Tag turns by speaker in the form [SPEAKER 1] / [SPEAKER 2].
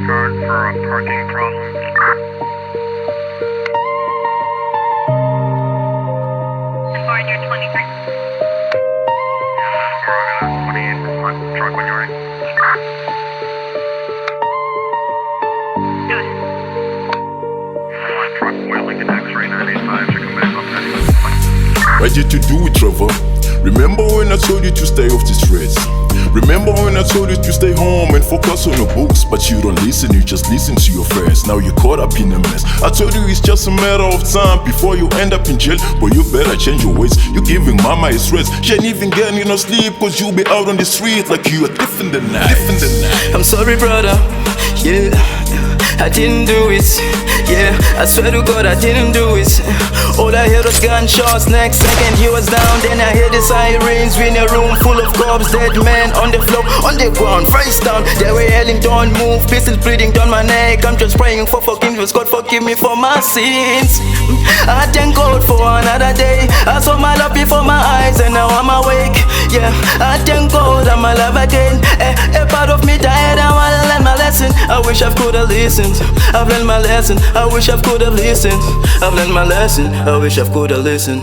[SPEAKER 1] Card for a parking problem. Foreigner 23. Foreigner 28 for truck when you're ready. Good. Truck where Lincoln X-ray 985 should come back up 95.
[SPEAKER 2] What did you do with Trevor? Remember when I told you to stay off the streets? Remember when I told you to stay home and focus on the books? But you don't listen, you just listen to your friends. Now you're caught up in a mess. I told you it's just a matter of time before you end up in jail. But you better change your ways. You giving mama a stress. She ain't even getting no sleep, cause you be out on the street like you are different than night.
[SPEAKER 3] I'm sorry, brother. Yeah, I didn't do it. Yeah, I swear to God I didn't do it. All I heard was gunshots. Next second he was down. Then I heard the sirens in a room full of cops. Dead men on the floor, on the ground, face down. They were yelling, don't move. Pistols bleeding down my neck. I'm just praying for forgiveness. God forgive me for my sins. I thank God for another day. I saw my love before my eyes and now I'm awake. Yeah, I thank God I'm alive again. A part of me died, I wanna learn my lesson. I wish I could have listened. I've learned my lesson. I wish I could have listened. I've learned my lesson. I wish I could have listened.